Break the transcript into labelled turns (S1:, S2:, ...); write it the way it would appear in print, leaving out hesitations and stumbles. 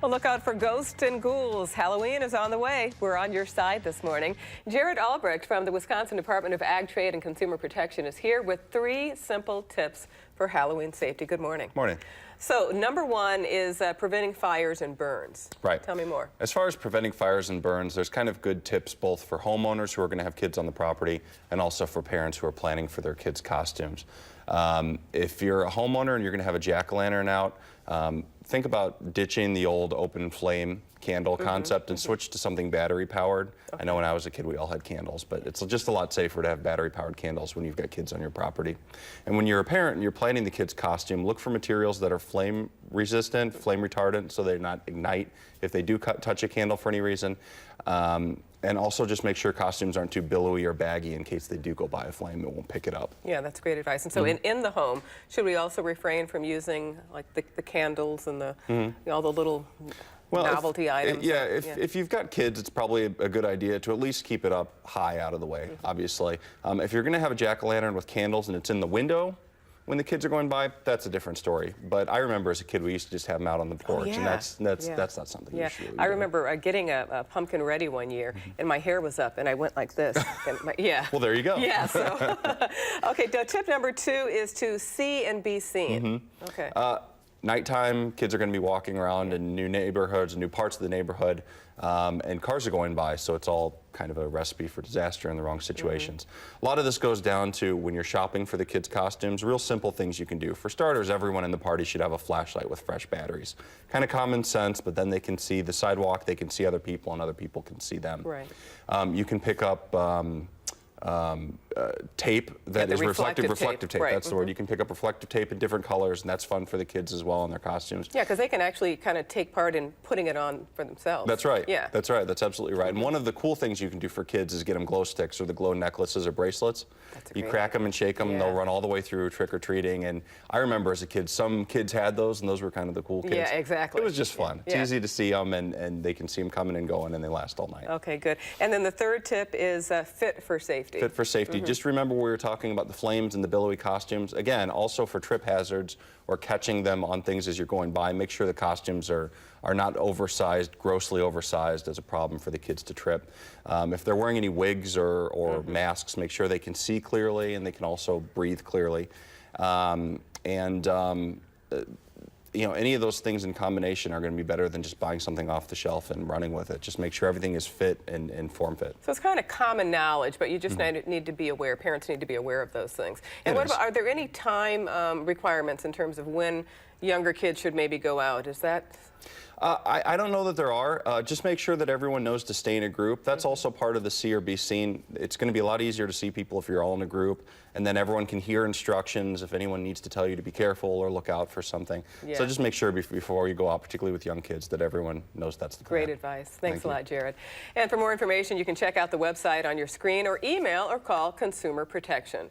S1: Well, look out for ghosts and ghouls. Halloween is on the way. We're on your side this morning. Jared Albrecht from the Wisconsin Department of Ag Trade and Consumer Protection is here with 3 simple tips for Halloween safety. Good morning.
S2: Morning.
S1: So, number 1 is preventing fires and burns.
S2: Right.
S1: Tell me more.
S2: As far as preventing fires and burns, there's kind of good tips both for homeowners who are going to have kids on the property and also for parents who are planning for their kids' costumes. If you're a homeowner and you're going to have a jack-o'-lantern out, think about ditching the old open flame candle concept and switch to something battery powered. Okay. I know when I was a kid we all had candles, but it's just a lot safer to have battery powered candles when you've got kids on your property. And when you're a parent and you're planning the kid's costume, look for materials that are flame resistant, flame retardant, so they not ignite if they do touch a candle for any reason. And also just make sure costumes aren't too billowy or baggy in case they do go by a flame, it won't pick it up.
S1: Yeah, that's great advice. And so in the home, should we also refrain from using like the candles and the all the little novelty items?
S2: If you've got kids, it's probably a good idea to at least keep it up high out of the way, obviously. If you're going to have a jack-o'-lantern with candles and it's in the window when the kids are going by, that's a different story. But I remember as a kid, we used to just have them out on the porch, and that's not something you should really do.
S1: I remember getting a pumpkin ready one year, and my hair was up, and I went like this. And
S2: Well, there you go.
S1: Yeah, so. Okay, tip number 2 is to see and be seen. Okay.
S2: Nighttime, kids are going to be walking around in new neighborhoods, new parts of the neighborhood, and cars are going by, so it's all kind of a recipe for disaster in the wrong situations. A lot of this goes down to when you're shopping for the kids' costumes, real simple things you can do. For starters, everyone in the party should have a flashlight with fresh batteries. Kind of common sense, but then they can see the sidewalk, they can see other people, and other people can see them.
S1: Right.
S2: You can pick up tape that is reflective tape.
S1: Right.
S2: That's the word. You can pick up reflective tape in different colors, and that's fun for the kids as well in their costumes.
S1: Yeah, because they can actually kind of take part in putting it on for themselves.
S2: That's right.
S1: Yeah.
S2: That's right. That's absolutely right. And one of the cool things you can do for kids is get them glow sticks or the glow necklaces or bracelets. You crack them and shake them, and they'll run all the way through trick-or-treating. And I remember as a kid, some kids had those, and those were kind of the cool kids.
S1: Yeah, exactly.
S2: It was just fun. It's easy to see them, and they can see them coming and going, and they last all night.
S1: Okay, good. And then the 3rd tip is fit for safety.
S2: Fit for safety. Just remember we were talking about the flames and the billowy costumes. Again, also for trip hazards or catching them on things as you're going by, make sure the costumes are not oversized, grossly oversized as a problem for the kids to trip. If they're wearing any wigs or masks, make sure they can see clearly and they can also breathe clearly. You know, any of those things in combination are going to be better than just buying something off the shelf and running with it. Just make sure everything is fit and form fit.
S1: So it's kind of common knowledge, but you just need to be aware. Parents need to be aware of those things. And what about, are there any time requirements in terms of when younger kids should maybe go out? Is that...
S2: I don't know that there are. Just make sure that everyone knows to stay in a group. That's also part of the see or be seen. It's going to be a lot easier to see people if you're all in a group, and then everyone can hear instructions if anyone needs to tell you to be careful or look out for something. So just make sure before you go out, particularly with young kids, that everyone knows that's the plan.
S1: Great advice. Thanks a lot, Jared. And for more information, you can check out the website on your screen or email or call Consumer Protection.